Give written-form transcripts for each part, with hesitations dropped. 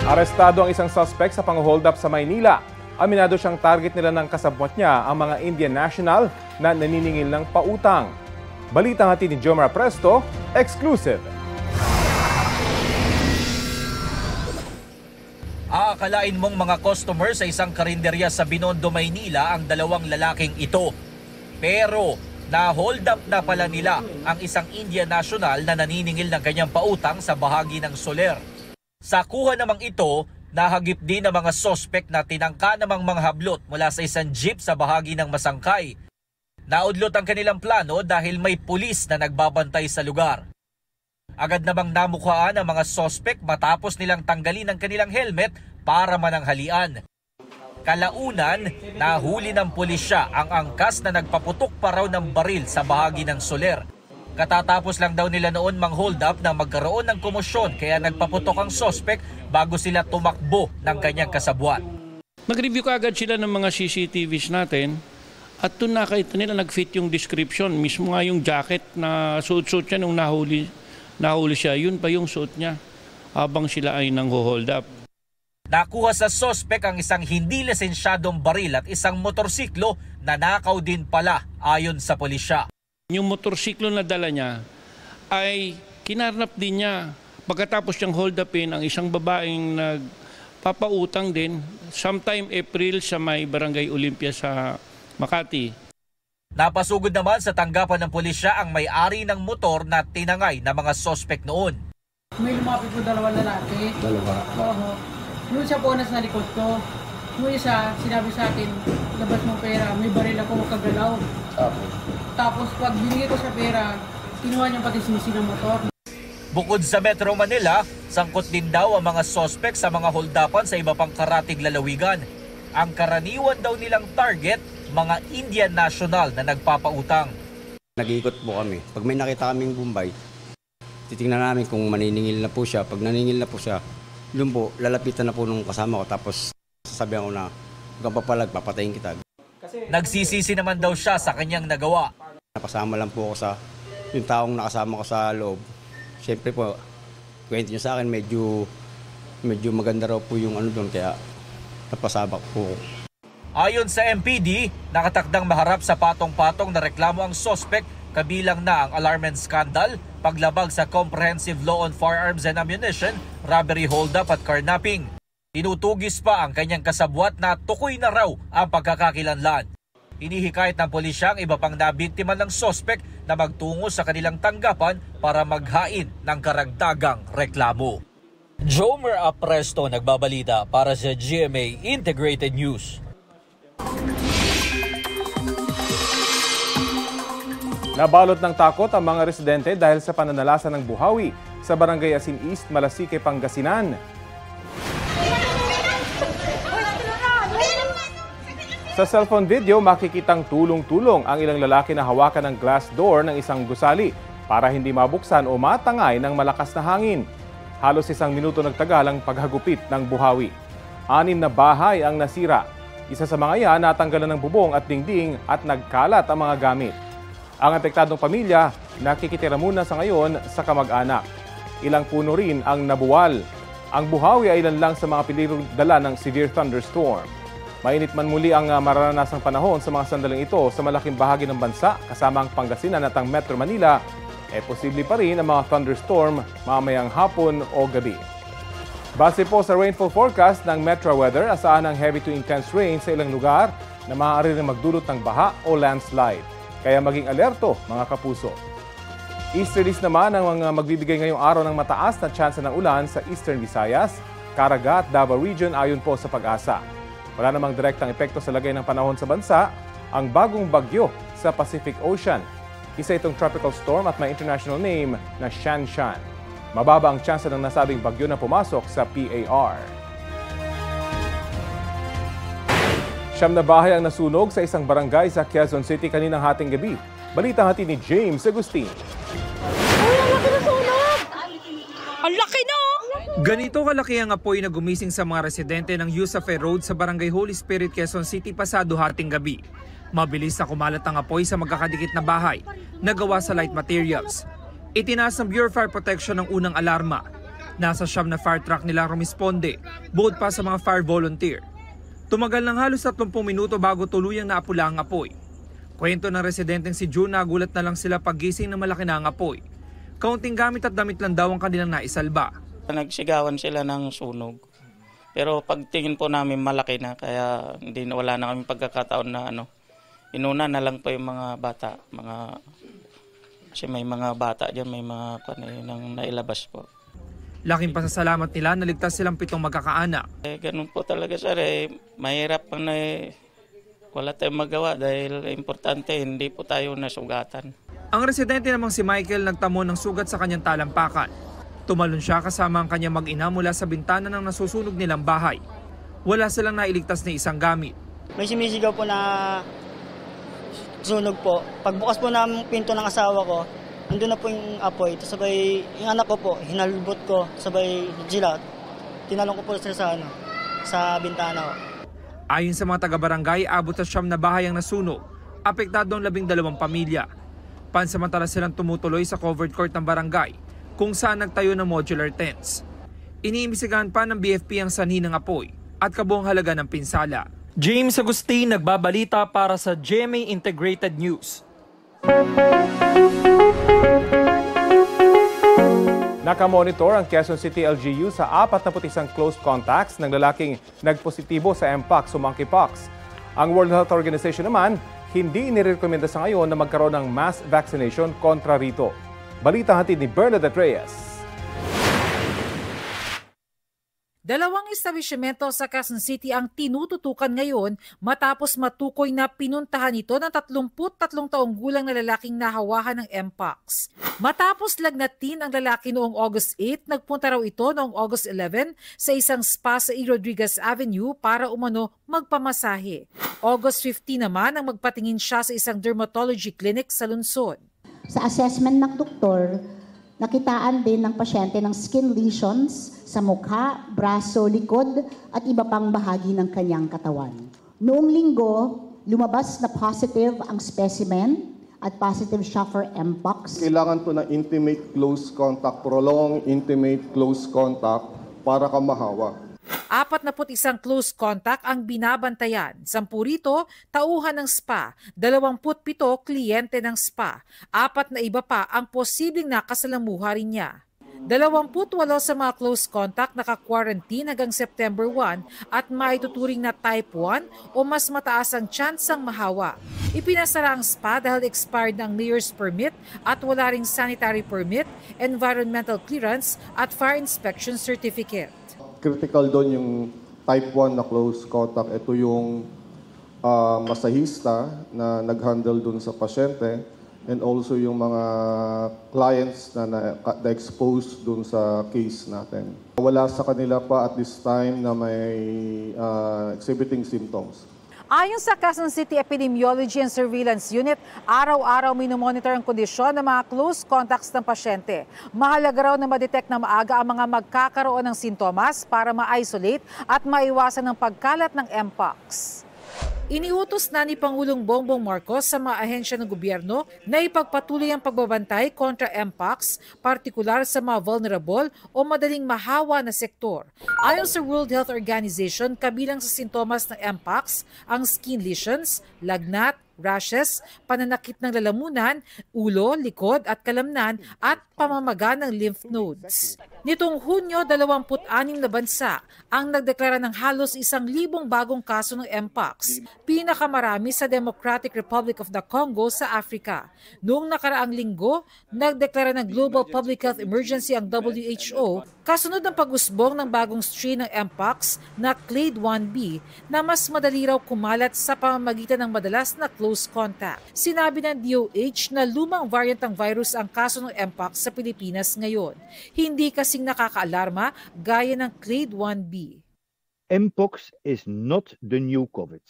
Arestado ang isang suspect sa pang-hold up sa Maynila. Aminado siyang target nila ng kasabwat niya ang mga Indian national na naniningil ng pautang. Balita hatid ni Jomar Presto, exclusive. Aakalain mong mga customer sa isang karinderya sa Binondo, Maynila ang dalawang lalaking ito. Pero na-hold up na pala nila ang isang Indian national na naniningil ng kanyang pautang sa bahagi ng Soler. Sa kuha namang ito, nahagip din ang mga sospek na tinangka namang mga hablot mula sa isang jeep sa bahagi ng Masangkay. Naudlot ang kanilang plano dahil may pulis na nagbabantay sa lugar. Agad namang namukhaan ang mga sospek matapos nilang tanggalin ang kanilang helmet para mananghalian. Kalaunan, nahuli ng pulisya ang angkas na nagpaputok pa raw ng baril sa bahagi ng Soler. Katatapos lang daw nila noon mang-hold up na magkaroon ng komosyon kaya nagpaputok ang sospek bago sila tumakbo ng kanyang kasabwat. Nag-review kaagad sila ng mga CCTVs natin at doon nakita nila nag-fit yung description. Mismo nga yung jacket na suot-suot siya nung nahuli siya, yun pa yung suot niya habang sila ay nang-hold up. Nakuha sa sospek ang isang hindi lisensyadong baril at isang motorsiklo na nakaw din pala ayon sa pulisya. Yung motorsiklo na dala niya ay kinarnap din niya. Pagkatapos niyang hold upin ang isang babaeng nagpapautang din sometime April sa may Barangay Olympia sa Makati. Napasugod naman sa tanggapan ng pulisya ang may-ari ng motor na tinangay ng mga sospek noon. May lumapit po dalawang lalaki. Dalawa? Oo. Yung isa po nasa likod ko. Yung isa, sinabi sa akin, labas mong pera, may baril ako, huwag kagalaw. Tapos pag binigay ko sa pera, kinuha niya pati sinisi ng motor. Bukod sa Metro Manila, sangkot din daw ang mga sospek sa mga holdapan sa iba pang karatig lalawigan. Ang karaniwan daw nilang target, mga Indian national na nagpapautang. Nag-iikot po kami. Pag may nakita kaming Bombay, titingnan namin kung maniningil na po siya. Pag naniningil na po siya, doon po, lalapitan na po nung kasama ko. Tapos sasabihan ko na, huwag kang papalag, papatayin kita. Nagsisisi naman daw siya sa kanyang nagawa. Napasama lang po ako sa yung taong nakasama ko sa loob. Siyempre po, kwento niyo sa akin, medyo maganda raw po yung ano doon, kaya napasabak po. Ayon sa MPD, nakatakdang maharap sa patong-patong na reklamo ang sospek, kabilang na ang alarm and scandal, paglabag sa Comprehensive Law on Firearms and Ammunition, robbery hold-up at carnapping. Tinutugis pa ang kanyang kasabwat na tukoy na raw ang pagkakakilanlan. Inihikayat ng pulisya ang iba pang nabiktima ng sospek na magtungo sa kanilang tanggapan para maghain ng karagdagang reklamo. Jomer Apresto nagbabalita para sa GMA Integrated News. Nabalot ng takot ang mga residente dahil sa pananalasan ng buhawi sa Barangay Asin East, Malasique, Pangasinan. Sa cellphone video, makikitang tulong-tulong ang ilang lalaki na hawakan ng glass door ng isang gusali para hindi mabuksan o matangay ng malakas na hangin. Halos 1 minuto nagtagal ang paghagupit ng buhawi. 6 na bahay ang nasira. Isa sa mga yan natanggalan ng bubong at dingding at nagkalat ang mga gamit. Ang apektadong pamilya nakikitira muna sa ngayon sa kamag-anak. Ilang puno rin ang nabuwal. Ang buhawi ay ilan lang sa mga pilirong dala ng severe thunderstorm. Mainit man muli ang mararanasang panahon sa mga sandaling ito sa malaking bahagi ng bansa kasama ang Pangasinan at ang Metro Manila, posible pa rin ang mga thunderstorm mamayang hapon o gabi. Base po sa rainfall forecast ng Metro Weather, asahan ang heavy to intense rain sa ilang lugar na maaari rin magdulot ng baha o landslide. Kaya maging alerto mga kapuso. Easterlies naman ang mga magbibigay ngayong araw ng mataas na tsansa ng ulan sa Eastern Visayas, Caraga at Davao Region ayon po sa Pag-asa. Wala namang direktang epekto sa lagay ng panahon sa bansa ang bagong bagyo sa Pacific Ocean. Isa itong tropical storm at may international name na Shanshan. Mababa ang tsansa ng nasabing bagyo na pumasok sa PAR. 9 na bahay ang nasunog sa isang barangay sa Quezon City kaninang hating gabi. Balita hatid ni James Agustin. Ang laki no! Ganito kalaki ang apoy na gumising sa mga residente ng Yusafe Road sa Barangay Holy Spirit, Quezon City pasado hating gabi. Mabilis na kumalat ang apoy sa magkakadikit na bahay na gawa sa light materials. Itinaas ng Bureau of Fire Protection ang unang alarma. Nasa 9 na fire truck nila rumisponde, bukod pa sa mga fire volunteer. Tumagal ng halos 30 minuto bago tuluyang naapula ang apoy. Kwento ng residenteng si June, nagulat na lang sila paggising na malaki na ang apoy. Kaunting gamit at damit lang daw ang kanilang naisalba. Nagsigawan sila ng sunog. Pero pagtingin po namin malaki na, kaya wala na kami pagkakataon na inuna na lang po yung mga bata. Kasi may mga bata dyan, may mga nang nailabas po. Laking pasasalamat nila, naligtas silang 7 magkakaanak. Ganun po talaga sir, mahirap pa wala tayong magawa dahil importante hindi po tayo nasugatan. Ang residente namang si Michael nagtamo ng sugat sa kanyang talampakan. Tumalon siya kasama ang kanyang mag-ina mula sa bintana ng nasusunog nilang bahay. Wala silang nailigtas na isang gamit. May sumisigaw po na sunog po. Pagbukas po ng pinto ng asawa ko, nandun na po yung apoy. Tapos sabay, yung anak ko po, hinalbot ko, sabay jilat. Tinalong ko po sa bintana ko. Ayon sa mga taga-barangay, abot sa 9 na bahay ang nasunog. Apektado ang 12 pamilya. Pansamantala silang tumutuloy sa covered court ng barangay, kung saan nagtayo ng modular tents. Iniimbestigahan pa ng BFP ang sanhi ng apoy at kabuang halaga ng pinsala. James Agustin, nagbabalita para sa GMA Integrated News. Nakamonitor ang Quezon City LGU sa 41 close contacts ng lalaking nagpositibo sa Mpox o monkeypox. Ang World Health Organization naman, hindi inirekomenda sa ngayon na magkaroon ng mass vaccination kontra rito. Balita hatid ni Bernadette Reyes. Dalawang establishmento sa Quezon City ang tinututukan ngayon matapos matukoy na pinuntahan ito ng 33 taong gulang na lalaking nahawahan ng Mpox. Matapos lagnatin ang lalaki noong August 8, nagpunta raw ito noong August 11 sa isang spa sa E. Rodriguez Avenue para umano magpamasahe. August 15 naman ang magpatingin siya sa isang dermatology clinic sa lungsod. Sa assessment ng doktor, nakitaan din ng pasyente ng skin lesions sa mukha, braso, likod at iba pang bahagi ng kanyang katawan. Noong linggo, lumabas na positive ang specimen at positive siya for Mpox. Kailangan to na intimate close contact, prolonged intimate close contact para ka mahawa. 41 close contact ang binabantayan. 10 rito, tauhan ng spa. 27 kliyente ng spa. 4 na iba pa ang posibleng nakasalamuha rin niya. 28 sa mga close contact naka-quarantine hanggang September 1 at maituturing na type 1 o mas mataas ang tsansang mahawa. Ipinasara ang spa dahil expired ng mayor's permit at wala ring sanitary permit, environmental clearance at fire inspection certificate. Critical doon yung type 1 na close contact. Ito yung masahista na nag-handle doon sa pasyente and also yung mga clients na na-expose doon sa case natin. Wala sa kanila pa at this time na may exhibiting symptoms. Ayon sa Quezon City Epidemiology and Surveillance Unit, araw-araw minomonitor ang kondisyon ng mga close contacts ng pasyente. Mahalaga raw na ma-detect na maaga ang mga magkakaroon ng sintomas para ma-isolate at maiwasan ang pagkalat ng Mpox. Iniutos na ni Pangulong Bongbong Marcos sa mga ahensya ng gobyerno na ipagpatuloy ang pagbabantay kontra Mpox, partikular sa mga vulnerable o madaling mahawa na sektor. Ayon sa World Health Organization, kabilang sa sintomas ng Mpox ang skin lesions, lagnat, rashes, pananakit ng lalamunan, ulo, likod at kalamnan at pamamaga ng lymph nodes. Nitong Hunyo, 26 na bansa ang nagdeklara ng halos 1,000 bagong kaso ng Mpox, pinakamarami sa Democratic Republic of the Congo sa Africa. Noong nakaraang linggo, nagdeklara ng Global Public Health Emergency ang WHO kasunod ng pag-usbong ng bagong strain ng Mpox na Clade 1b na mas madali raw kumalat sa pamamagitan ng madalas na close contact. Sinabi ng DOH na lumang variant ng virus ang kaso ng Mpox sa Pilipinas ngayon. Hindi kasing nakakaalarma gaya ng Clade 1b. Mpox is not the new COVID.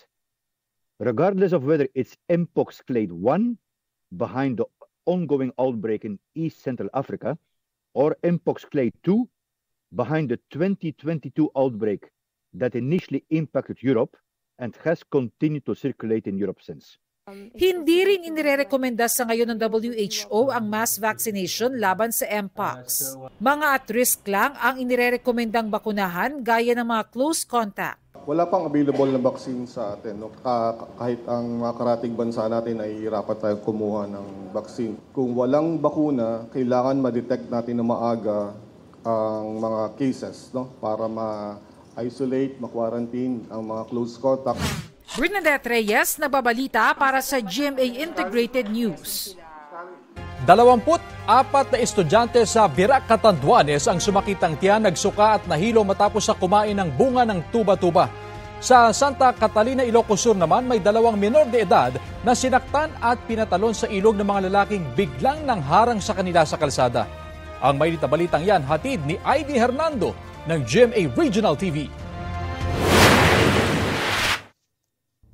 Regardless of whether it's Mpox Clade 1 behind the ongoing outbreak in East Central Africa or Mpox Clade 2 behind the 2022 outbreak that initially impacted Europe and has continued to circulate in Europe since. Hindi rin inirekomenda sa ngayon ng WHO ang mass vaccination laban sa Mpox. Mga at risk lang ang inirekomendang bakunahan gaya ng mga close contact. Wala pang available na vaccine sa atin. No? Kahit ang mga karating bansa natin ay hirapan tayo kumuha ng vaccine. Kung walang bakuna, kailangan ma-detect natin na maaga ang mga cases, no? Para ma-isolate, ma-quarantine ang mga close contact. Bernadette Reyes, nababalita para sa GMA Integrated News. 24 na estudyante sa Virac, Catanduanes ang sumakitang tiyan, nagsuka at nahilo matapos sa kumain ng bunga ng tuba-tuba. Sa Santa Catalina, Ilocos Sur naman may 2 menor de edad na sinaktan at pinatalon sa ilog ng mga lalaking biglang nangharang sa kanila sa kalsada. Ang may balitang yan hatid ni Ivy Hernando ng GMA Regional TV.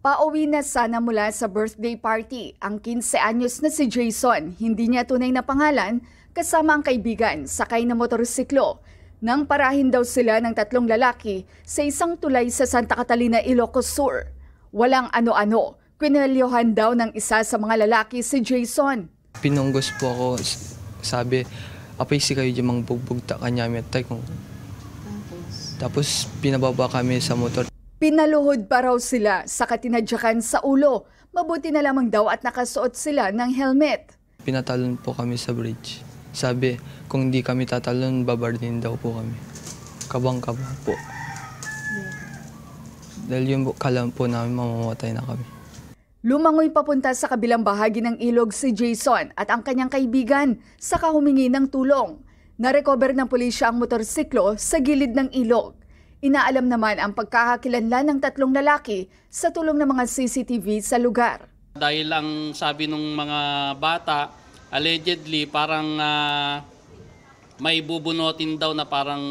Pauwi na sana mula sa birthday party ang 15 anyos na si Jason, hindi niya tunay na pangalan, kasama ang kaibigan, sakay na motorsiklo. Nang parahin daw sila ng 3 lalaki sa isang tulay sa Santa Catalina, Ilocos Sur. Walang ano-ano, kwinalyohan daw ng isa sa mga lalaki si Jason. Pinunggos po ako, sabi, apay si kayo dyan mangbugbugta kanyami at tayo. Tapos pinababa kami sa motor. Pinaluhod pa raw sila sa katinadyakan sa ulo. Mabuti na lamang daw at nakasuot sila ng helmet. Pinatalon po kami sa bridge. Sabi, kung hindi kami tatalon, babardin daw po kami. Kabang-kabang po. Dahil yung kalam po namin, mamamatay na kami. Lumangoy papunta sa kabilang bahagi ng ilog si Jason at ang kanyang kaibigan saka humingi ng tulong. Narecover ng pulisya ang motorsiklo sa gilid ng ilog. Inaalam naman ang pagkakakilanlan ng 3 lalaki sa tulong ng mga CCTV sa lugar. Dahil ang sabi ng mga bata, allegedly parang may bubunutin daw na parang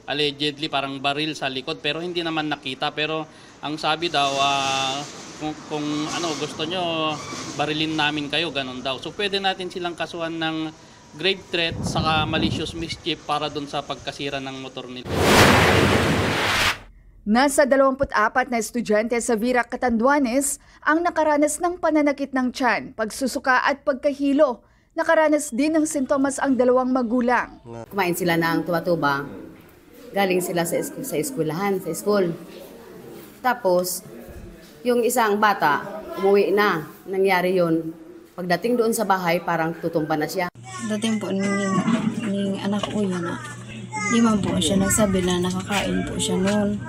allegedly parang baril sa likod pero hindi naman nakita. Pero ang sabi daw, kung gusto nyo, barilin namin kayo, ganun daw. So pwede natin silang kasuhan ng grave threat saka malicious mischief para doon sa pagkasira ng motor nila. Nasa 24 na estudyante sa Virac, Catanduanes ang nakaranas ng pananakit ng tiyan, pagsusuka at pagkahilo. Nakaranas din ng sintomas ang 2 magulang. Kumain sila ng tuba-tuba, galing sila sa eskwelahan, sa school. Tapos, yung isang bata, umuwi na. Nangyari yun. Pagdating doon sa bahay, parang tutumba na siya. Dating po ng anak ko yun. Di man po siya nagsabi na nakakain po siya noon.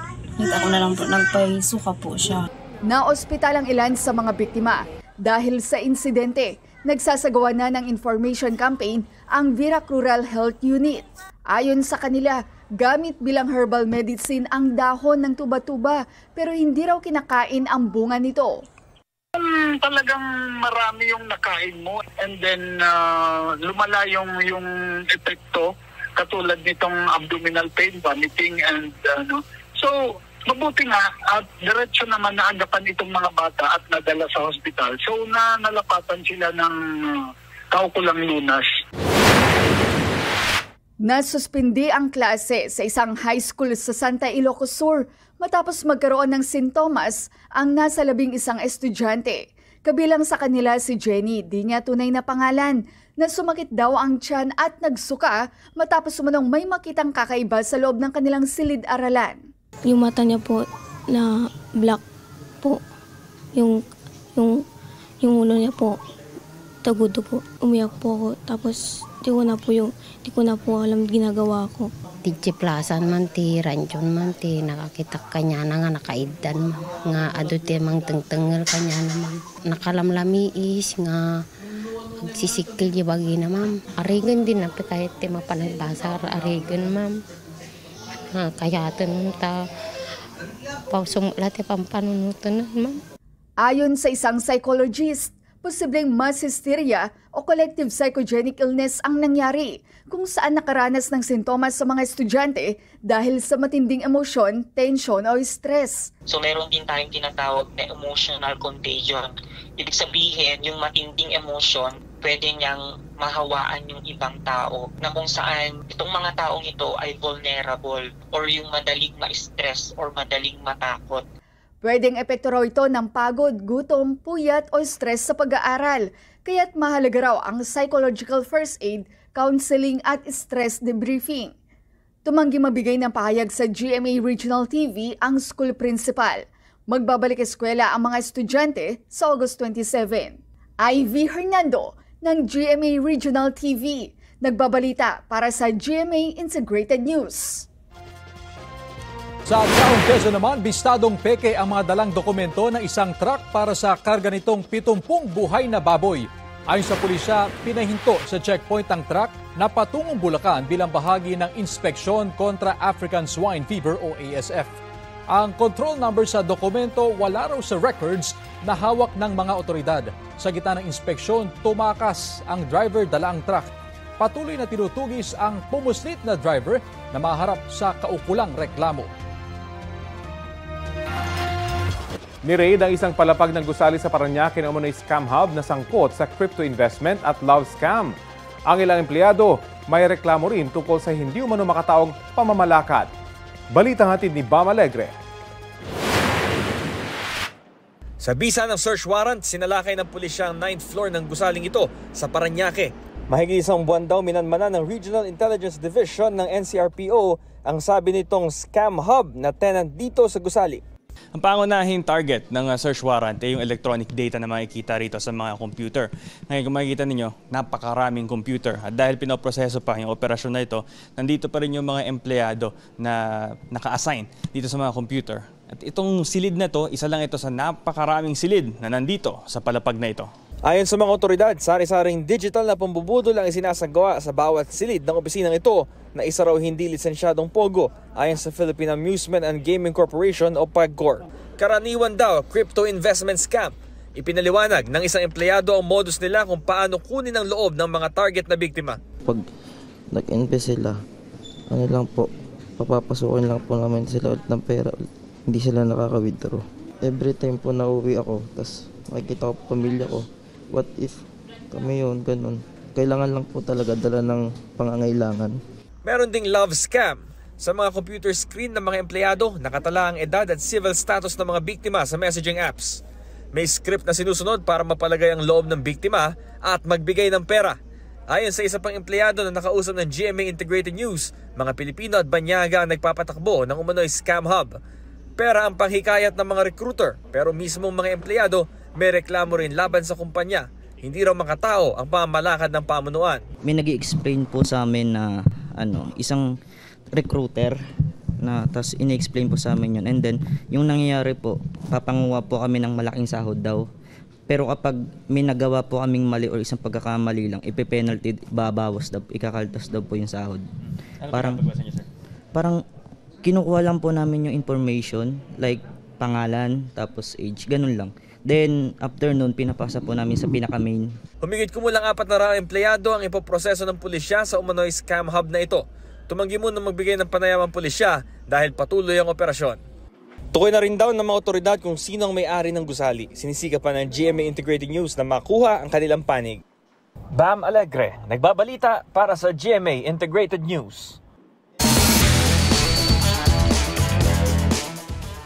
Ako na lang po nagpahisuka po siya. Na-ospital ang ilan sa mga biktima. Dahil sa insidente, nagsasagawa na ng information campaign ang Virac Rural Health Unit. Ayon sa kanila, gamit bilang herbal medicine ang dahon ng tuba-tuba pero hindi raw kinakain ang bunga nito. Talagang marami yung nakain mo and then lumala yung epekto katulad nitong abdominal pain, vomiting and so mabuti nga at diretso naman naagapan itong mga bata at nadala sa hospital. So nalapatan sila ng kaukulang lunas. Nasuspindi ang klase sa isang high school sa Santa Ilocos Sur matapos magkaroon ng sintomas ang nasa 11 estudyante. Kabilang sa kanila si Jenny, di niya tunay na pangalan, na sumakit daw ang tiyan at nagsuka matapos umanong may makitang kakaiba sa loob ng kanilang silid-aralan. Yung mata niya po na black po, yung ulo niya po, tagudo po. Umiyak po ako, tapos di ko na po alam ginagawa ko. Tijiplasan man ti, ransyon man ti, nakakita kanya na nga nakaidan man. Nga adote mang tengtengel kanya naman. Nakalamlami is nga sisikil di bagi na ma'am. Arigan din na kahit ti mapanagbasar, arigan ma'am. Kaya tanong ta, pausumula ti pampanunutan ma'am. Ayon sa isang psychologist, posibleng mass hysteria o collective psychogenic illness ang nangyari kung saan nakaranas ng sintomas sa mga estudyante dahil sa matinding emosyon, tension o stress. So meron din tayong tinatawag na emotional contagion. Ibig sabihin, yung matinding emosyon, pwede niyang mahawaan yung ibang tao na kung saan itong mga taong ito ay vulnerable or yung madaling ma-stress or madaling matakot. Pwedeng epekto raw ito ng pagod, gutom, puyat o stress sa pag-aaral. Kaya't mahalaga raw ang psychological first aid, counseling at stress debriefing. Tumanggi mabigay ng pahayag sa GMA Regional TV ang school principal. Magbabalik eskwela ang mga estudyante sa August 27. Ivy Hernando ng GMA Regional TV. Nagbabalita para sa GMA Integrated News. Sa Taong Quezon naman, bistadong peke ang mga dalang dokumento ng isang truck para sa karga nitong 70 buhay na baboy. Ayon sa pulisya, pinahinto sa checkpoint ang truck na patungong Bulacan bilang bahagi ng inspeksyon kontra African Swine Fever o ASF. Ang control number sa dokumento wala raw sa records na hawak ng mga otoridad. Sa gitna ng inspeksyon, tumakas ang driver dala ang truck. Patuloy na tinutugis ang pumuslit na driver na maharap sa kaukulang reklamo. Ni-raid ang isang palapag ng gusali sa Parañaque na umano'y scam hub na sangkot sa crypto investment at love scam. Ang ilang empleyado may reklamo rin tungkol sa hindi umano makataong pamamalakad. Balitang hatid ni Bam Alegre. Sa bisa ng search warrant, sinalakay ng pulisya ang 9th floor ng gusaling ito sa Parañaque. Mahigit isang buwan daw minanmanan ng Regional Intelligence Division ng NCRPO ang sabi nitong scam hub na tenant dito sa gusali. Ang pangunahing target ng search warrant ay yung electronic data na makikita rito sa mga computer. Ngayon kung makikita ninyo, napakaraming computer. At dahil pinoproseso pa yung operasyon na ito, nandito pa rin yung mga empleyado na naka-assign dito sa mga computer. At itong silid na to, isa lang ito sa napakaraming silid na nandito sa palapag na ito. Ayon sa mga otoridad, sari-saring digital na pambubudol ang isinasagawa sa bawat silid ng opisinang ito na isa raw hindi lisensyadong pogo ayon sa Philippine Amusement and Gaming Corporation o PAGCOR. Karaniwan daw crypto investment scam. Ipinaliwanag ng isang empleyado ang modus nila kung paano kunin ang loob ng mga target na biktima. Pag nag-invest sila, ano lang po, papapasukin lang po namin sila ulit ng pera. Hindi sila nakaka-withdraw. Every time po na uwi ako, tas makikita ko pamilya ko, what if kami yun, ganun. Kailangan lang po talaga dala ng pangangailangan. Meron ding love scam. Sa mga computer screen ng mga empleyado, nakatala ang edad at civil status ng mga biktima sa messaging apps. May script na sinusunod para mapalagay ang loob ng biktima at magbigay ng pera. Ayon sa isa pang empleyado na nakausap ng GMA Integrated News, mga Pilipino at banyaga ang nagpapatakbo ng umano'y scam hub. Pera ang panghikayat ng mga recruiter, pero mismong mga empleyado may reklamo rin laban sa kumpanya. Hindi raw makatao ang pamamalakad ng pamunuan. May nag-i-explain po sa amin na isang recruiter na tas ini-explain po sa amin yun. And then yung nangyayari po, papanguha po kami ng malaking sahod daw. Pero kapag may nagawa po kaming mali o isang pagkakamali lang, ipe-penalty, babawas daw, ikakaltas daw po yung sahod. Parang kinukuha lang po namin yung information, like pangalan, tapos age, ganun lang. Then, after nun, pinapasa po namin sa pinaka-main. Humigit kumulang 400 empleyado ang ipoproseso ng pulisya sa umano'y scam hub na ito. Tumanggi muna magbigay ng panayam ang pulisya dahil patuloy ang operasyon. Tukoy na rin daw ng mga otoridad kung sino ang may-ari ng gusali. Sinisika pa ng GMA Integrated News na makuha ang kanilang panig. Bam Alegre, nagbabalita para sa GMA Integrated News.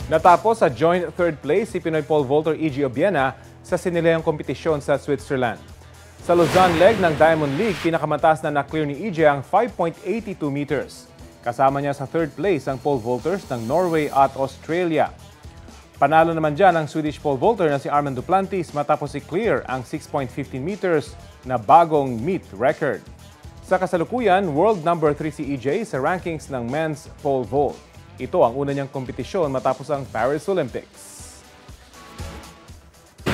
Natapos sa joint third place si Pinoy pole vaulter E.G. Obiena sa sinilayang kompetisyon sa Switzerland. Sa Luzon leg ng Diamond League, pinakamantas na na-clear ni E.G. ang 5.82 meters. Kasama niya sa third place ang pole vaulters ng Norway at Australia. Panalo naman dyan ang Swedish pole vaulter na si Armand Duplantis matapos i-clear ang 6.15 meters na bagong meet record. Sa kasalukuyan, world number 3 si E.J. sa rankings ng men's pole vault. Ito ang una niyang kompetisyon matapos ang Paris Olympics.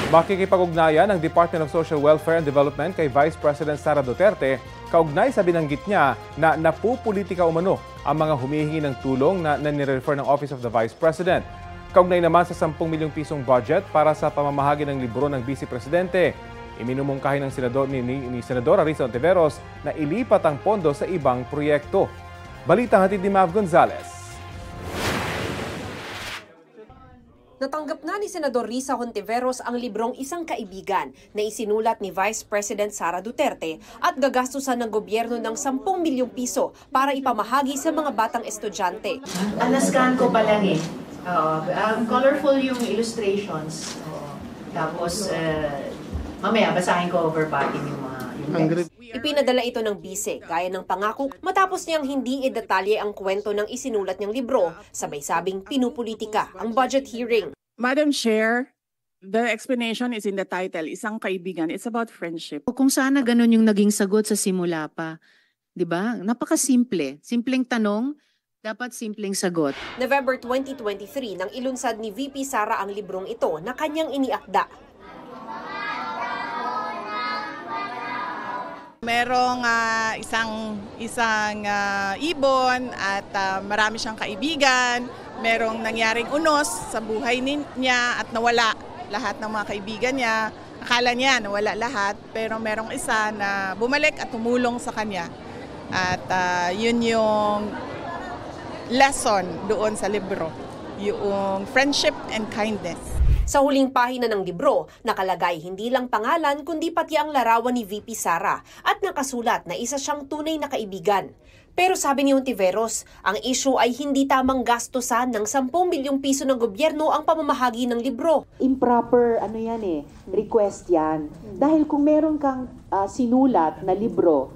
Makikipag-ugnayan ng Department of Social Welfare and Development kay Vice President Sara Duterte kaugnay sa binanggit niya na napupolitika umano ang mga humihingi ng tulong na nire-refer ng Office of the Vice President. Kaugnay naman sa 10 milyong pisong budget para sa pamamahagi ng libro ng Vice Presidente. Iminumungkahi ng ni Senadora Risa Ontiveros na ilipat ang pondo sa ibang proyekto. Balitang hatid ni Mav Gonzalez. Natanggap na ni Senador Risa Hontiveros ang librong Isang Kaibigan na isinulat ni Vice President Sara Duterte at gagastusan ng gobyerno ng 10 milyong piso para ipamahagi sa mga batang estudyante. Alaskan ko pa lang Colorful yung illustrations. Tapos, mamaya basahin ko verbatim yung text. Ipinadala ito ng bise, gaya ng pangako, matapos niyang hindi idetalye ang kwento ng isinulat niyang libro, sabay-sabing pinupolitika ang budget hearing. Madam Chair, the explanation is in the title, Isang Kaibigan. It's about friendship. Kung sana ganun yung naging sagot sa simula pa, di ba? Napakasimple. Simpleng tanong, dapat simpleng sagot. November 2023 nang ilunsad ni VP Sara ang librong ito na kanyang iniakda. Merong isang ibon at marami siyang kaibigan. Merong nangyaring unos sa buhay niya at nawala lahat ng mga kaibigan niya. Akala niya nawala lahat, pero merong isa na bumalik at tumulong sa kanya. At yun yung lesson doon sa libro, yung friendship and kindness. Sa huling pahina ng libro, nakalagay hindi lang pangalan kundi pati ang larawan ni VP Sara at nakasulat na isa siyang tunay na kaibigan. Pero sabi ni Hontiveros, ang issue ay hindi tamang gastusan ng 10 milyong piso ng gobyerno ang pamamahagi ng libro. Improper request yan. Dahil kung meron kang sinulat na libro,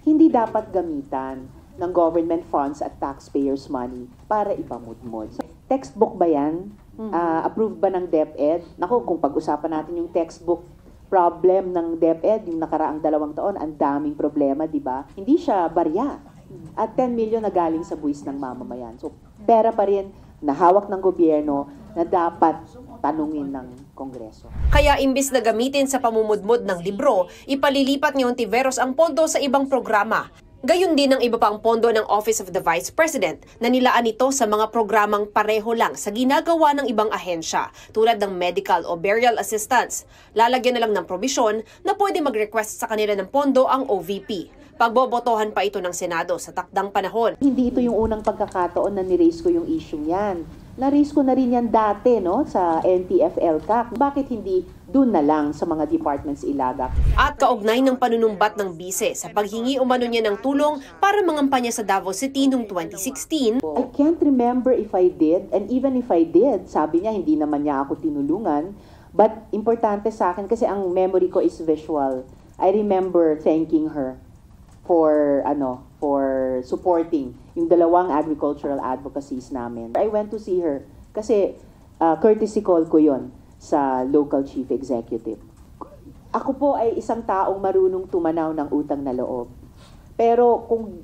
hindi dapat gamitan ng government funds at taxpayers' money para ipamudmod. Textbook ba yan? Approved ba ng DepEd? Naku, kung pag-usapan natin yung textbook problem ng DepEd, yung nakaraang 2 taon, ang daming problema, di ba? Hindi siya barya. At 10 million na galing sa buwis ng mamamayan. So, pera pa rin na hawak ng gobyerno na dapat tanungin ng Kongreso. Kaya imbis na gamitin sa pamumudmod ng libro, ipalilipat ni Hontiveros ang pondo sa ibang programa. Gayon din ang iba pang pondo ng Office of the Vice President na nilaan ito sa mga programang pareho lang sa ginagawa ng ibang ahensya tulad ng medical o burial assistance. Lalagyan na lang ng probisyon na pwede mag-request sa kanila ng pondo ang OVP. Pagbobotohan pa ito ng Senado sa takdang panahon. Hindi ito yung unang pagkakataon na ni-raise ko yung issue yan. Na-raise ko na rin yan dati sa NTF-ELCAC. Bakit hindi doon na lang sa mga departments ilagak? At kaugnay ng panunumbat ng bise sa paghingi umano niya ng tulong para mangampanya sa Davao City noong 2016. I can't remember if I did, and even if I did, sabi niya hindi naman niya ako tinulungan. But importante sa akin kasi ang memory ko is visual. I remember thanking her for supporting yung 2 agricultural advocacies namin. I went to see her kasi courtesy call ko yon sa local chief executive. Ako po ay isang taong marunong tumanaw ng utang na loob. Pero kung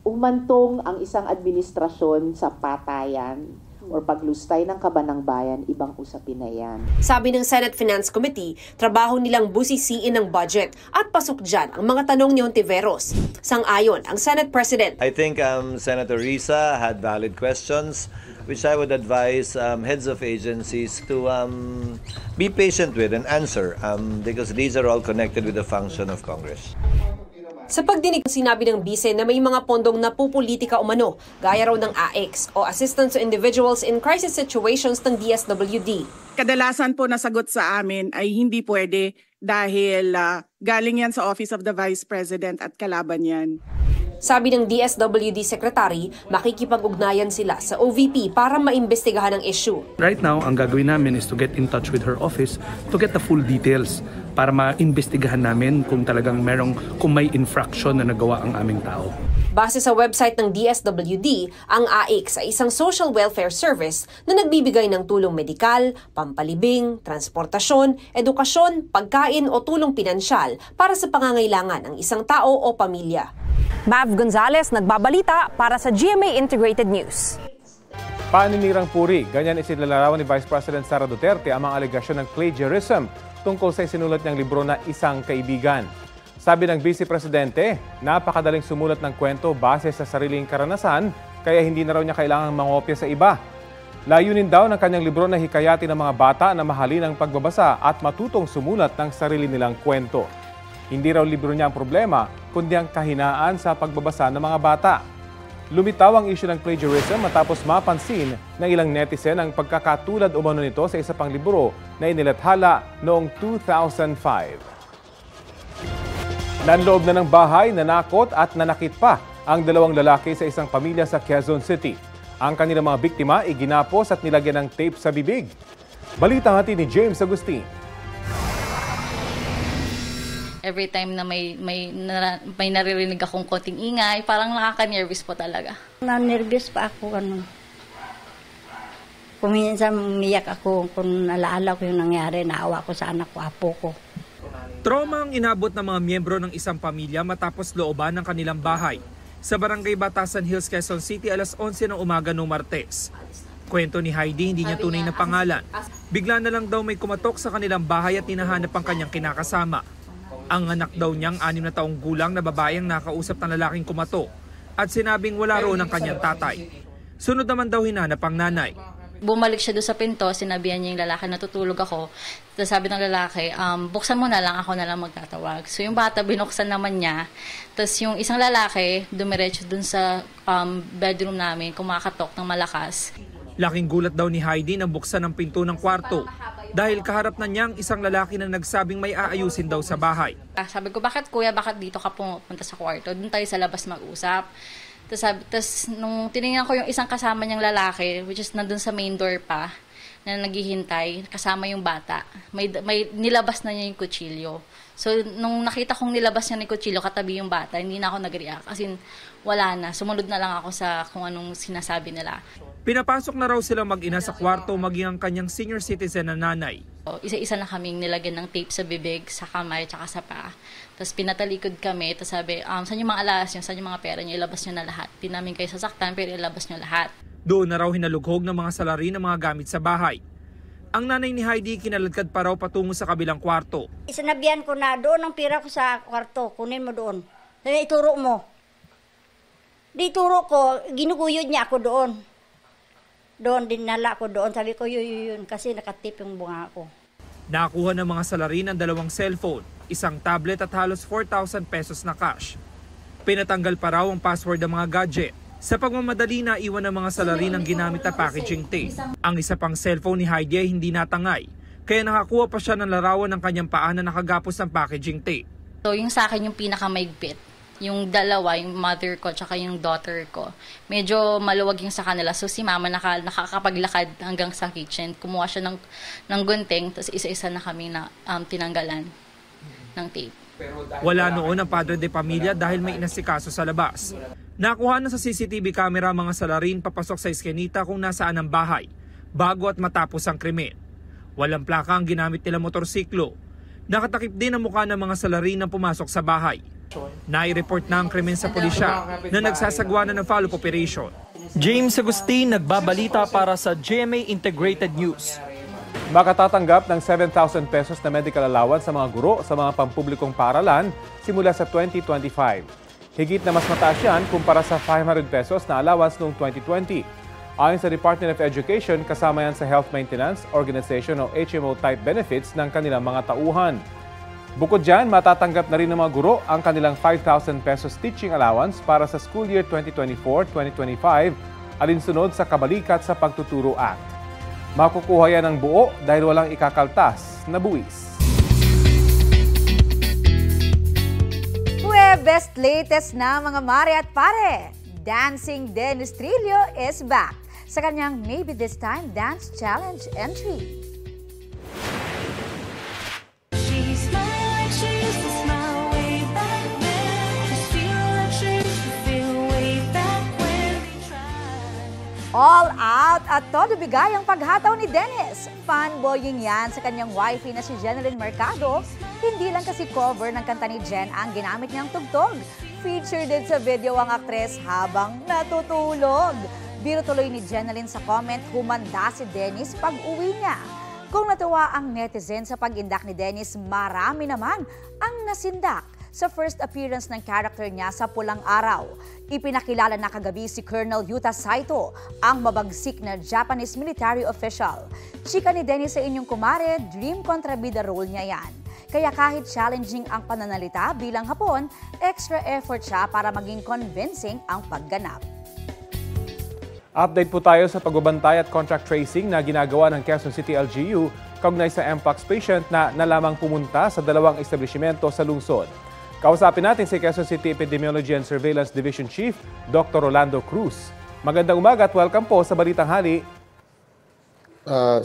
umantong ang isang administrasyon sa patayan or paglustay ng kaban ng bayan, ibang usapin na yan. Sabi ng Senate Finance Committee, trabaho nilang busisiin ng budget at pasok dyan ang mga tanong ni Hontiveros. Sang-ayon ang Senate President. I think Senator Risa had valid questions which I would advise heads of agencies to be patient with and answer because these are all connected with the function of Congress. Sa pagdinig, sinabi ng bise na may mga pondong napupolitika umano, gaya raw ng AX o Assistance to Individuals in Crisis Situations ng DSWD. Kadalasan po nasagot sa amin ay hindi pwede dahil galing yan sa Office of the Vice President at kalaban yan. Sabi ng DSWD Secretary, makikipag-ugnayan sila sa OVP para maimbestigahan ang issue. Right now, ang gagawin namin is to get in touch with her office to get the full details para maimbestigahan namin kung talagang kung may infraction na nagawa ang aming tao. Base sa website ng DSWD, ang AX ay isang social welfare service na nagbibigay ng tulong medikal, pampalibing, transportasyon, edukasyon, pagkain o tulong pinansyal para sa pangangailangan ng isang tao o pamilya. Mav Gonzalez, nagbabalita para sa GMA Integrated News. Paninirang puri, ganyan isinilarawan ni Vice President Sara Duterte ang mga alegasyon ng plagiarism tungkol sa isinulat niyang libro na Isang Kaibigan. Sabi ng Vice Presidente, napakadaling sumulat ng kwento base sa sariling karanasan, kaya hindi na raw niya kailangang mangopya sa iba. Layunin daw ng kanyang libro na hikayatin ng mga bata na mahalin ang pagbabasa at matutong sumulat ng sarili nilang kwento. Hindi raw libro niya ang problema, kundi ang kahinaan sa pagbabasa ng mga bata. Lumitaw ang issue ng plagiarism matapos mapansin ng ilang netizen ang pagkakatulad umano nito sa isa pang libro na inilathala noong 2005. Nanloob na ng bahay, nanakot at nanakit pa ang 2 lalaki sa isang pamilya sa Quezon City. Ang kanilang mga biktima iginapos at nilagyan ng tape sa bibig. Balitang hatid ni James Agustin. Every time na may naririnig akong konting ingay, parang nakaka-nervous po talaga. Na-nervous pa ako. Kung minsan umiyak ako, kung nalaala ko yung nangyari, naawa ko sa anak ko, apo ko. Trauma ang inabot ng mga miyembro ng isang pamilya matapos looban ng kanilang bahay sa Barangay Batasan Hills, Quezon City alas 11 ng umaga noong Martes. Kwento ni Heidi, hindi niya tunay na pangalan. Bigla na lang daw may kumatok sa kanilang bahay at hinahanap ang kanyang kinakasama. Ang anak daw niyang 6 na taong gulang na babae ang nakausap ng lalaking kumatok at sinabing wala roon ang kanyang tatay. Sunod naman daw hinanap ang nanay. Bumalik siya doon sa pinto, sinabihan niya yung lalaki, natutulog ako. Tapos sabi ng lalaki, buksan mo na lang, ako na lang magtatawag. So yung bata, binuksan naman niya. Tapos yung isang lalaki, dumiretso doon sa bedroom namin, kumakatok ng malakas. Laking gulat daw ni Heidi nang buksan ang pinto ng kwarto dahil kaharap na niya ang isang lalaki na nagsabing may aayusin daw sa bahay. Sabi ko, bakit kuya, bakit dito ka pumunta sa kwarto? Doon tayo sa labas mag-usap. Tapos nung tinignan ko yung isang kasama niyang lalaki, which is nandun sa main door pa, na naghihintay, kasama yung bata. May nilabas na niya yung kutsilyo. So nung nakita kong nilabas niya yung kutsilyo, katabi yung bata, hindi na ako nag-react. As in, wala na. Sumunod na lang ako sa kung anong sinasabi nila. Pinapasok na raw sila mag-ina sa kwarto maging ang kanyang senior citizen na nanay. Isa-isa na kaming nilagyan ng tape sa bibig, sa kamay, tsaka sa paa. Tapos pinatalikod kami, tapos sabi, saan yung mga alas nyo, saan yung mga pera nyo, ilabas nyo na lahat. Di namin kayo sasaktan, pero ilabas nyo lahat. Doon na raw hinalughog ng mga salarin ng mga gamit sa bahay. Ang nanay ni Heidi kinaladkad pa raw patungo sa kabilang kwarto. Isinabihan ko na doon ang pera ko sa kwarto, kunin mo doon. Sabi, ituro mo. Di ituro ko, ginuguyod niya ako doon. Doon, dinala ko doon. Sabi ko, yun, kasi nakatip yung bunga ko. Nakakuha ng mga salarin ng 2 cellphone, isang tablet at halos 4,000 pesos na cash. Pinatanggal pa raw ang password ng mga gadget. Sa pagmamadali na iwan ng mga salarin ang ginamit na packaging tape. Ang isa pang cellphone ni Heidi ay hindi natangay, kaya nakakuha pa siya ng larawan ng kanyang paa na nakagapos ng packaging tape. So yung sa akin yung pinakamaigpit. Yung dalawa, yung mother ko tsaka yung daughter ko, medyo maluwag yung sa kanila. So si mama nakakapaglakad hanggang sa kitchen. Kumuha siya ng gunting, tapos isa-isa na kami na tinanggalan ng tape. Wala noon ang padre de pamilya dahil may inasikaso sa labas. Nakuha na sa CCTV camera mga salarin papasok sa iskinita kung nasaan ang bahay, bago at matapos ang krimen. Walang plaka ang ginamit nila motorsiklo. Nakatakip din ang mukha ng mga salarin na pumasok sa bahay. Nai-report na ang krimen sa pulisya na nagsasagwa na ng follow-up operation. James Agustin, nagbabalita para sa GMA Integrated News. Makatatanggap ng 7,000 pesos na medical allowance sa mga guro sa mga pampublikong paaralan simula sa 2025. Higit na mas mataas yan kumpara sa 500 pesos na allowance noong 2020. Ayon sa Department of Education, kasama yan sa Health Maintenance Organization o HMO-type benefits ng kanilang mga tauhan. Bukod dyan, matatanggap na rin ng mga guro ang kanilang 5,000 pesos teaching allowance para sa school year 2024-2025, alinsunod sa Kabalikat sa Pagtuturo Act. Makukuha yan ng buo dahil walang ikakaltas na buwis. Best latest na mga mare at pare, Dancing Dennis Trillo is back sa kanyang Maybe This Time Dance Challenge entry. All out at todo bigay ang paghataw ni Dennis. Fanboying yan sa kanyang wifey na si Jeneline Mercado. Hindi lang kasi cover ng kanta ni Jen ang ginamit niyang tugtog. Featured din sa video ang aktres habang natutulog. Biro tuloy ni Jeneline sa comment, humanda si Dennis pag-uwi niya. Kung natuwa ang netizen sa pag-indak ni Dennis, marami naman ang nasindak sa first appearance ng character niya sa Pulang Araw. Ipinakilala na kagabi si Colonel Yuta Saito, ang mabagsik na Japanese military official. Chika ni Dennis sa inyong kumare, dream kontrabida role niya yan. Kaya kahit challenging ang pananalita bilang Hapon, extra effort siya para maging convincing ang pagganap. Update po tayo sa pagbabantay at contract tracing na ginagawa ng Quezon City LGU kaugnay sa Mpox patient na nalamang pumunta sa 2 establishmento sa lungsod. Kausapin natin si Quezon City Epidemiology and Surveillance Division Chief, Dr. Rolando Cruz. Magandang umaga at welcome po sa Balitang Hali.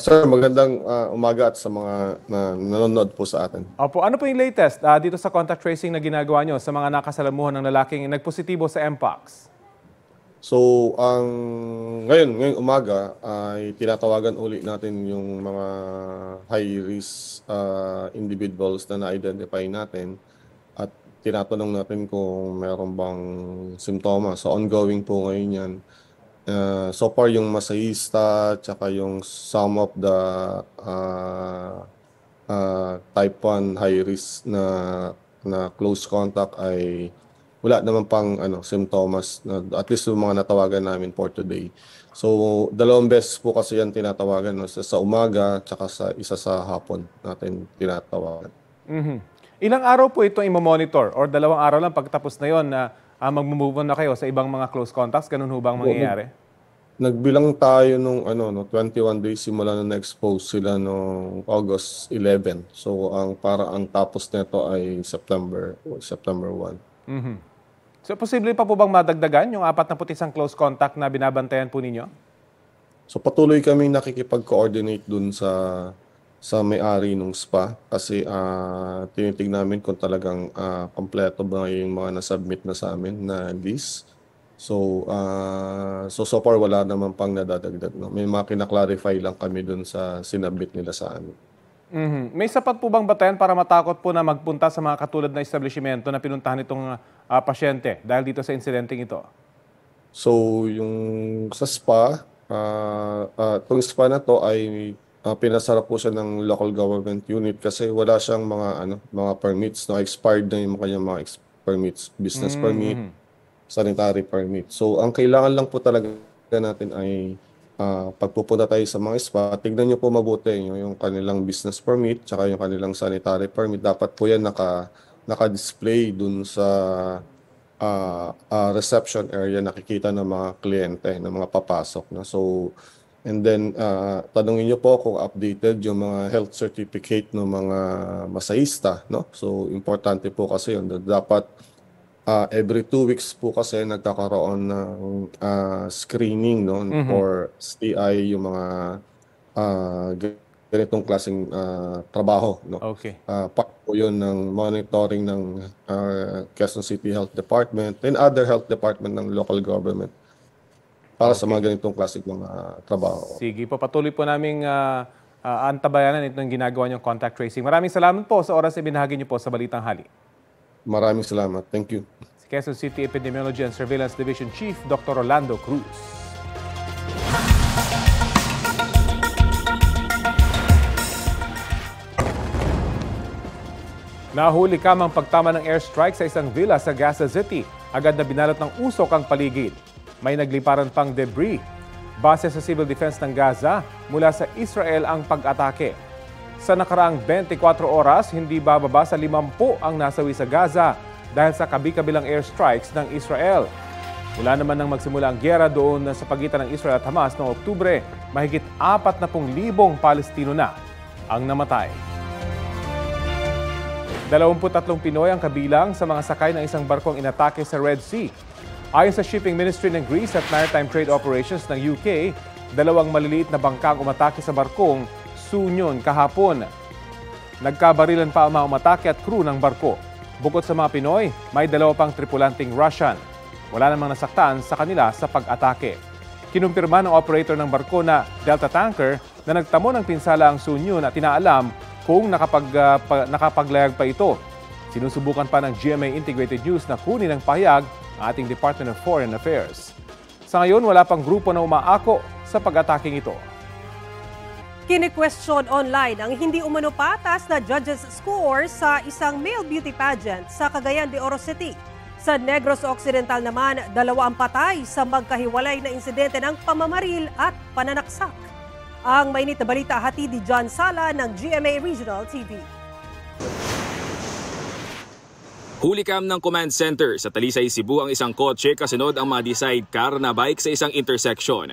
Sir, magandang umaga at sa mga nanonood po sa atin. Opo, ano po yung latest dito sa contact tracing na ginagawa nyo sa mga nakasalamuhan ng lalaking nagpositibo sa Mpox? So, ngayong umaga ay tinatawagan uli natin yung mga high-risk individuals na na-identify natin at tinatanong natin kung meron bang simptomas. So, ongoing po ngayon yan. So far, yung masahista, tsaka yung some of the type 1 high-risk na close contact ay wala naman pang simptomas, at least yung mga natawagan namin for today. So, 2 beses po kasi yan tinatawagan, sa umaga, tsaka isa sa hapon natin tinatawagan. Ilang araw po ito i-monitor or 2 araw lang pagtapos na yon na mag-move on na kayo sa ibang mga close contacts? Ganun ho bang mangyayari? Nagbilang tayo nung 21 days simula na na-expose sila noong August 11. So ang tapos nito ay September 1. So posible pa po bang madagdagan yung 41 close contact na binabantayan po ninyo? So patuloy kaming nakikipag-coordinate dun sa may-ari ng spa kasi tinitignan namin kung talagang kompleto ba yung mga nasubmit na sa amin na list. So far wala naman pang nadadagdag. No? May mga kinaklarify lang kami dun sa sinubmit nila sa amin. May sapat po bang batayan para matakot po na magpunta sa mga katulad na establishmento na pinuntahan itong pasyente dahil dito sa insidenteng ito? So yung sa spa, itong spa na to ay pinasara po siya ng local government unit kasi wala siyang mga permits, expired na yung kanyang mga permits, business permit, sanitary permit. So ang kailangan lang po talaga natin ay pagpupunta tayo sa mga spa, tignan niyo po mabuti yung kanilang business permit tsaka yung kanilang sanitary permit. Dapat po yan naka-display dun sa reception area, nakikita ng mga kliyente, ng mga papasok na. So and then, tanungin niyo po kung updated yung mga health certificate ng mga masahista, no? So, importante po kasi yun. Dapat every 2 weeks po kasi nagkakaroon ng screening, no? For STI, yung mga ganitong klaseng trabaho, no? Okay. Part po yun ng monitoring ng Quezon City Health Department and other health department ng local government para sa mga ganitong klaseng mga trabaho. Sige po, patuloy po naming antabayanan itong ginagawa niyong contact tracing. Maraming salamat po sa oras na binahagi niyo po sa Balitang Hali. Maraming salamat. Thank you. Si Quezon City Epidemiology and Surveillance Division Chief, Dr. Rolando Cruz. Nahuli kamang pagtama ng airstrike sa isang villa sa Gaza City. Agad na binalot ng usok ang paligid. May nagliparan pang debris. Base sa Civil Defense ng Gaza, mula sa Israel ang pag-atake. Sa nakaraang 24 oras, hindi bababa sa 50 ang nasawi sa Gaza dahil sa kabi-kabilang airstrikes ng Israel. Mula naman nang magsimula ang giyera doon sa pagitan ng Israel at Hamas noong Oktubre, mahigit 40,000 Palestino na ang namatay. 23 Pinoy ang kabilang sa mga sakay ng isang barkong inatake sa Red Sea. Ayon sa Shipping Ministry ng Greece at Maritime Trade Operations ng UK, 2 maliliit na bangkang umatake sa barkong Sunyon kahapon. Nagkabarilan pa ang mga umatake at crew ng barko. Bukod sa mga Pinoy, may 2 pang tripulanting Russian. Wala namang nasaktan sa kanila sa pag-atake. Kinumpirma ng operator ng barko na Delta Tanker na nagtamo ng pinsala ang Sunyon at inaalam kung nakapaglayag pa ito. Sinusubukan pa ng GMA Integrated News na kunin ang pahayag ang ating Department of Foreign Affairs. Sa ngayon, wala pang grupo na umaako sa pag-ataking ito. Kini-question online ang hindi umano patas na judges score sa isang male beauty pageant sa Cagayan de Oro City. Sa Negros Occidental naman, 2 ang patay sa magkahiwalay na insidente ng pamamaril at pananaksak. Ang mainit na balita hatid ni John Sala ng GMA Regional TV. Hulikam ng command center sa Talisay, Cebu ang isang kotse kasunod ang mga sidecar na bike sa isang intersection.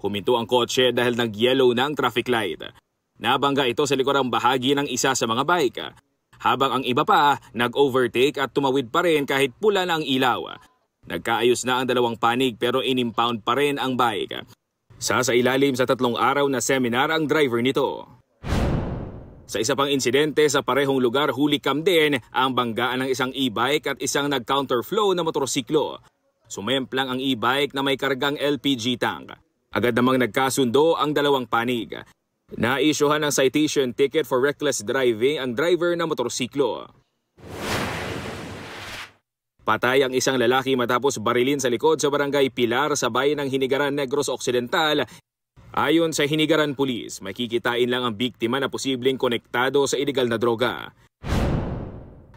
Huminto ang kotse dahil nag-yellow na ang traffic light. Nabangga ito sa likurang bahagi ng isa sa mga bike, habang ang iba pa nag-overtake at tumawid pa rin kahit pula na ang ilaw. Nagkaayos na ang dalawang panig pero inimpound pa rin ang bike. Sa ilalim sa 3 araw na seminar ang driver nito. Sa isa pang insidente sa parehong lugar, hulikam din ang banggaan ng isang e-bike at isang nag-counterflow na motorsiklo. Sumemplang ang e-bike na may kargang LPG tank. Agad namang nagkasundo ang dalawang panig. Naisyuhan ng citation ticket for reckless driving ang driver ng motorsiklo. Patay ang isang lalaki matapos barilin sa likod sa barangay Pilar sa bayan ng Hinigaran, Negros Occidental. Ayon sa Hinigaran Police, makikitain lang ang biktima na posibleng konektado sa iligal na droga.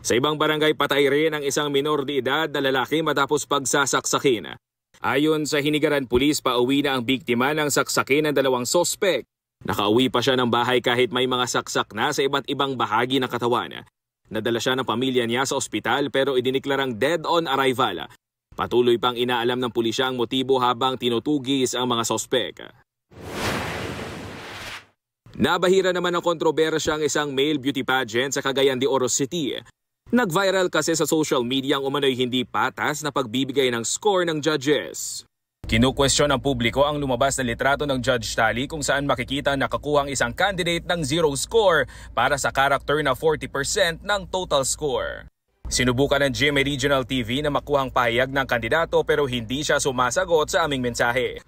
Sa ibang barangay, patay rin ang isang minor de edad na lalaki matapos pagsasaksakin. Ayon sa Hinigaran Police, pauwi na ang biktima ng saksakin ng 2 sospek. Nakauwi pa siya ng bahay kahit may mga saksak na sa iba't ibang bahagi ng katawan. Nadala siya ng pamilya niya sa ospital pero idiniklarang dead on arrival. Patuloy pang inaalam ng pulisya ang motibo habang tinutugis ang mga sospek. Nabahira naman ng kontrobersya ang isang male beauty pageant sa Cagayan de Oro City. Nag-viral kasi sa social media ang umano'y hindi patas na pagbibigay ng score ng judges. Kinukwestiyon ng publiko ang lumabas na litrato ng Judge Tally kung saan makikita nakakuha ang isang candidate ng 0 score para sa character na 40% ng total score. Sinubukan ng GMA Regional TV na makuhang pahayag ng kandidato pero hindi siya sumasagot sa aming mensahe.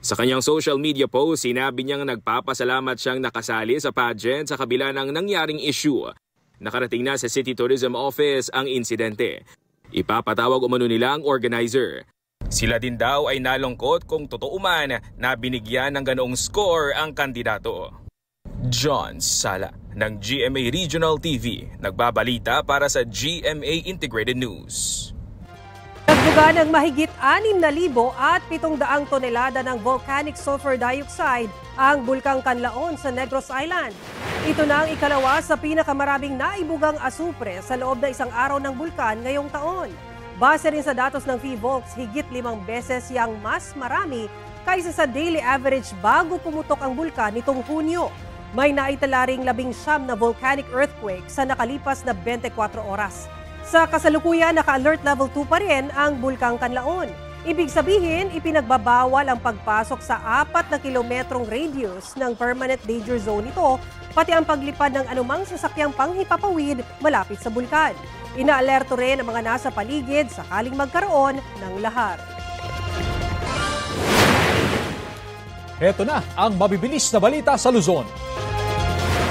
Sa kanyang social media post, sinabi niyang nagpapasalamat siyang nakasali sa pageant sa kabila ng nangyaring issue. Nakarating na sa City Tourism Office ang insidente. Ipapatawag umano nila ang organizer. Sila din daw ay nalungkot kung totoo man na binigyan ng ganoong score ang kandidato. John Sala ng GMA Regional TV, nagbabalita para sa GMA Integrated News. Nagbuga ng mahigit 6,700 tonelada ng volcanic sulfur dioxide ang Bulkang Canlaon sa Negros Island. Ito na ang ikalawa sa pinakamaraming naibugang asupre sa loob na isang araw ng bulkan ngayong taon. Base rin sa datos ng PHIVOLCS, higit 5 beses yang mas marami kaysa sa daily average bago pumutok ang bulkan nitong Hunyo. May naitala ring 19 na volcanic earthquake sa nakalipas na 24 oras. Sa kasalukuyan, naka-alert level 2 pa rin ang Bulkang Canlaon. Ibig sabihin, ipinagbabawal ang pagpasok sa 4 na kilometrong radius ng permanent danger zone nito, pati ang paglipad ng anumang sasakyang panghipapawid malapit sa bulkan. Inaalerto rin ang mga nasa paligid sakaling magkaroon ng lahar. Heto na ang mabibilis na balita sa Luzon.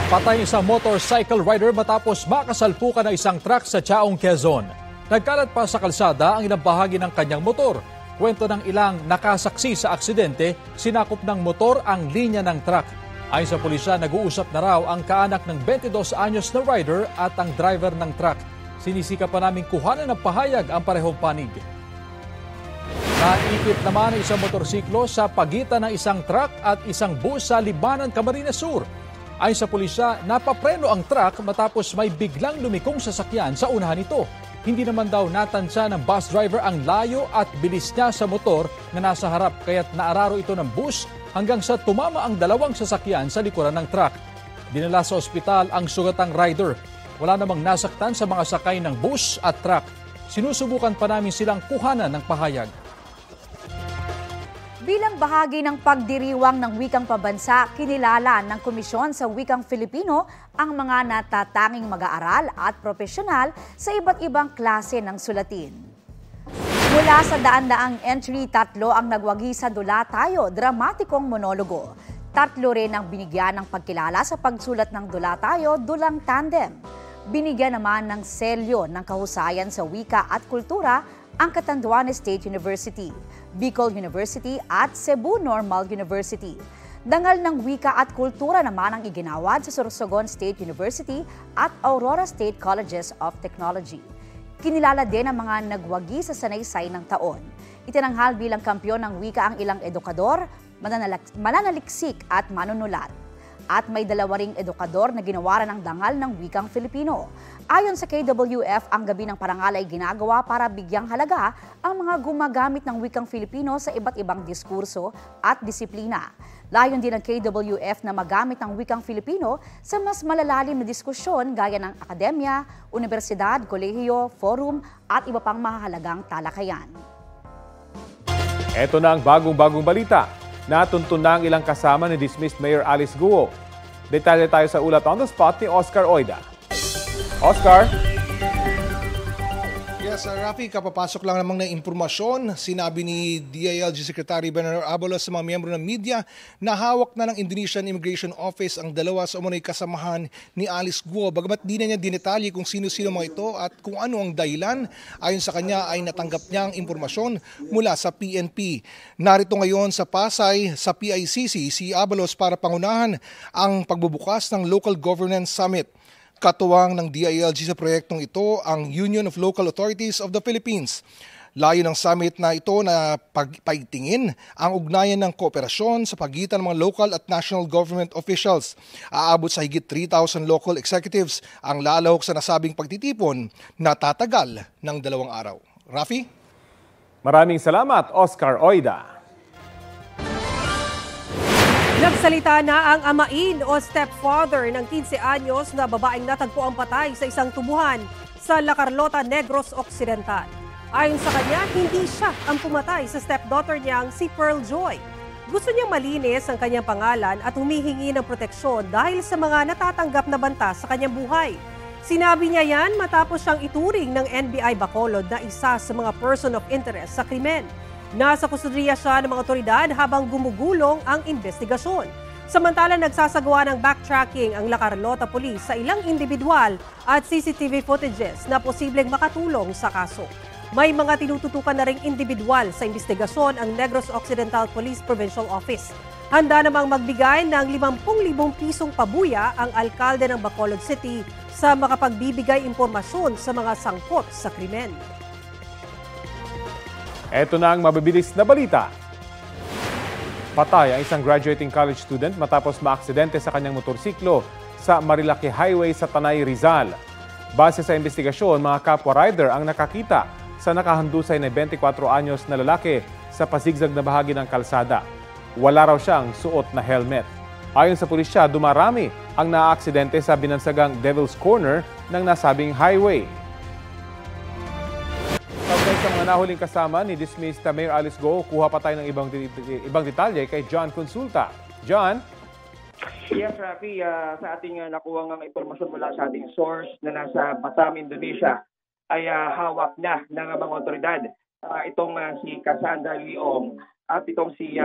Patay isang motorcycle rider matapos makasalpukan ng isang truck sa Chaong, Quezon. Nagkalat pa sa kalsada ang ilang bahagi ng kanyang motor. Kwento ng ilang nakasaksi sa aksidente, sinakop ng motor ang linya ng truck. Ayon sa pulisya, nag-uusap na raw ang kaanak ng 22 anyos na rider at ang driver ng truck. Sinisika pa namin kuhanan ng pahayag ang parehong panig. Naipit naman ang isang motorsiklo sa pagitan ng isang truck at isang bus sa Libanan, Camarines Sur. Ayon sa pulisya, napapreno ang truck matapos may biglang lumikong sasakyan sa unahan nito. Hindi naman daw natansya ng bus driver ang layo at bilis niya sa motor na nasa harap kaya't naararo ito ng bus hanggang sa tumama ang 2 sasakyan sa likuran ng truck. Dinala sa ospital ang sugatang rider. Wala namang nasaktan sa mga sakay ng bus at truck. Sinusubukan pa namin silang kuhanan ng pahayag. Bilang bahagi ng pagdiriwang ng wikang pabansa, kinilala ng Komisyon sa Wikang Filipino ang mga natatanging mag-aaral at profesional sa iba't ibang klase ng sulatin. Mula sa daan-daang entry, 3 ang nagwagi sa Dula Tayo, dramatikong monologo. 3 rin ang binigyan ng pagkilala sa pagsulat ng Dula Tayo, Dulang Tandem. Binigyan naman ng selyo ng kahusayan sa wika at kultura ang Catanduanes State University, Bicol University at Cebu Normal University. Dangal ng wika at kultura naman ang iginawad sa Sorsogon State University at Aurora State Colleges of Technology. Kinilala din ang mga nagwagi sa sanaysay ng taon. Itinanghal bilang kampyon ng wika ang ilang edukador, mananaliksik at manunulat. At may 2 ring edukador na ginawaran ng dangal ng wikang Filipino. Ayon sa KWF, ang Gabi ng Parangal ay ginagawa para bigyang halaga ang mga gumagamit ng wikang Filipino sa iba't ibang diskurso at disiplina. Layon din ng KWF na magamit ang wikang Filipino sa mas malalalim na diskusyon gaya ng akademya, universidad, kolehiyo, forum at iba pang mahahalagang talakayan. Ito na ang bagong-bagong balita. Natuntun na ang ilang kasama ni dismissed Mayor Alice Guo. Detalye tayo sa ulat on the spot ni Oscar Oida. Oscar? Yes, Rafi, kapapasok lang namang na impormasyon. Sinabi ni DILG Secretary Bernardo Abalos sa mga miyembro ng media na hawak na ng Indonesian Immigration Office ang dalawa sa umunoy kasamahan ni Alice Guo. Bagamat di na niya dinetalye kung sino-sino mga ito at kung ano ang dahilan, ayon sa kanya ay natanggap niya ang impormasyon mula sa PNP. Narito ngayon sa Pasay, sa PICC, si Abalos para pangunahan ang pagbubukas ng Local Governance Summit. Katuwang ng DILG sa proyektong ito ang Union of Local Authorities of the Philippines. Layo ng summit na ito na pagtingin ang ugnayan ng kooperasyon sa pagitan ng mga local at national government officials. Aabot sa higit 3,000 local executives ang lalahok sa nasabing pagtitipon na tatagal ng 2 araw. Rafi? Maraming salamat, Oscar Oida. Nagsalita na ang amain o stepfather ng 15 anyos na babaeng natagpuang patay sa isang tubuhan sa La Carlota, Negros Occidental. Ayon sa kanya, hindi siya ang pumatay sa stepdaughter niyang si Pearl Joy. Gusto niyang malinis ang kanyang pangalan at humihingi ng proteksyon dahil sa mga natatanggap na banta sa kanyang buhay. Sinabi niya yan matapos siyang ituring ng NBI Bacolod na isa sa mga person of interest sa krimen. Nasa kustodiya siya ng mga otoridad habang gumugulong ang investigasyon. Samantala, nagsasagawa ng backtracking ang La Carlota Police sa ilang individual at CCTV footages na posibleng makatulong sa kaso. May mga tinututukan na ring individual sa investigasyon ang Negros Occidental Police Provincial Office. Handa namang magbigay ng 50,000 pisong pabuya ang alkalde ng Bacolod City sa makapagbibigay impormasyon sa mga sangkot sa krimen. Ito na ang mabibilis na balita. Patay ang isang graduating college student matapos maaksidente sa kanyang motorsiklo sa Marilaki Highway sa Tanay, Rizal. Base sa investigasyon, mga kapwa rider ang nakakita sa nakahandusay na 24 anyos na lalaki sa pasigzag na bahagi ng kalsada. Wala raw siyang suot na helmet. Ayon sa pulisya, dumarami ang naaaksidente sa binansagang Devil's Corner ng nasabing highway. Sa mga nahuling kasama ni dismissed Mayor Alice Guo, kuha pa tayo ng ibang detalye kay John Consulta. John? Yes, Rafi, sa ating nakuha ng impormasyon mula sa ating source na nasa Batam, Indonesia, ay hawak na ng mga otoridad. Itong si Cassandra Leong at itong si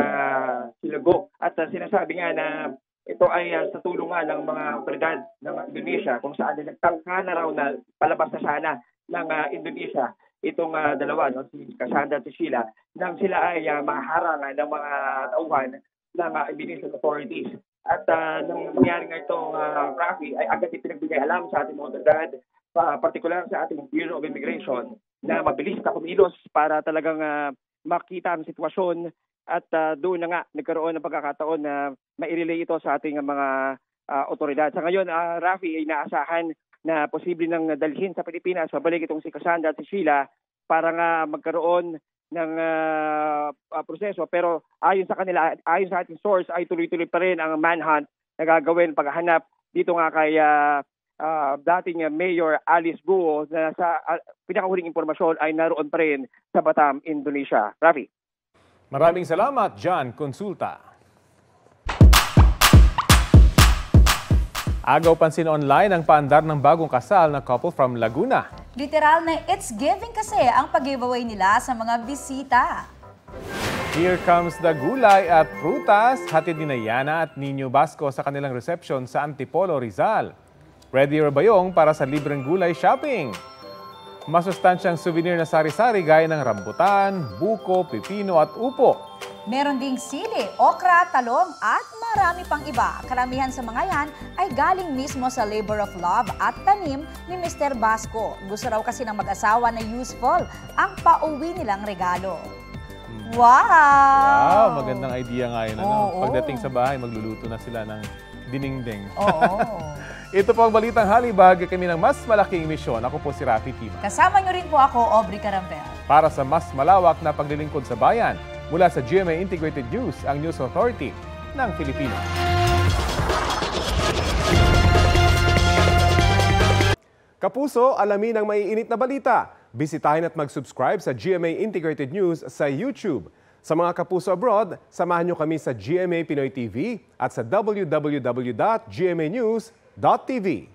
Lago. At sinasabi nga na ito ay sa tulungan ng mga otoridad ng Indonesia kung saan nagtangka na raw na palabas na sana ng Indonesia itong dalawa, no, si Cassandra at si Sheila, nang sila ay maharangan ng mga tauhan ng Indonesian authorities. At nang nangyari nga itong Rafi, ay agad ipinagbigay alam sa ating mga otoridad, partikular sa ating Bureau of Immigration, na mabilis na kumilos para talagang makita ang sitwasyon at doon na nga nagkaroon ng pagkakataon na mairelay ito sa ating mga otoridad. Sa ngayon, Rafi, ay naasahan na posible nang dalhin sa Pilipinas pabalik itong si Cassandra at si Sheila para nga magkaroon ng proseso. Pero ayon sa kanila, ayon sa ating source, ay tuloy-tuloy pa rin ang manhunt na gagawin paghahanap dito nga kay dating Mayor Alice Guo na sa pinakahuling impormasyon ay naroon pa rin sa Batam, Indonesia. Rafi. Maraming salamat, John Consulta. Agaw pansin online ang paandar ng bagong kasal na couple from Laguna. Literal na it's giving kasi ang pag-giveaway nila sa mga bisita. Here comes the gulay at prutas. Hatid ni Yana at Nino Basco sa kanilang reception sa Antipolo, Rizal. Ready or bayong para sa libreng gulay shopping. Masustansyang souvenir na sari-sari gaya ng rambutan, buko, pipino at upo. Meron ding sili, okra, talong at marami pang iba. Karamihan sa mga yan ay galing mismo sa labor of love at tanim ni Mr. Basco. Gusto raw kasi ng mag-asawa na useful ang pauwi nilang regalo. Wow! Wow, magandang idea nga yun. Ano? Pagdating sa bahay, magluluto na sila ng dinengdeng. Oo. Ito po ang Balitang Hali. Bahagi kami ng mas malaking misyon. Ako po si Rafi Tima. Kasama nyo rin po ako, Aubrey Carampel. Para sa mas malawak na paglilingkod sa bayan, mula sa GMA Integrated News, ang News Authority ng Pilipino. Kapuso, alamin ang maiinit na balita. Bisitahin at mag-subscribe sa GMA Integrated News sa YouTube. Sa mga kapuso abroad, samahan nyo kami sa GMA Pinoy TV at sa www.gmanews.tv.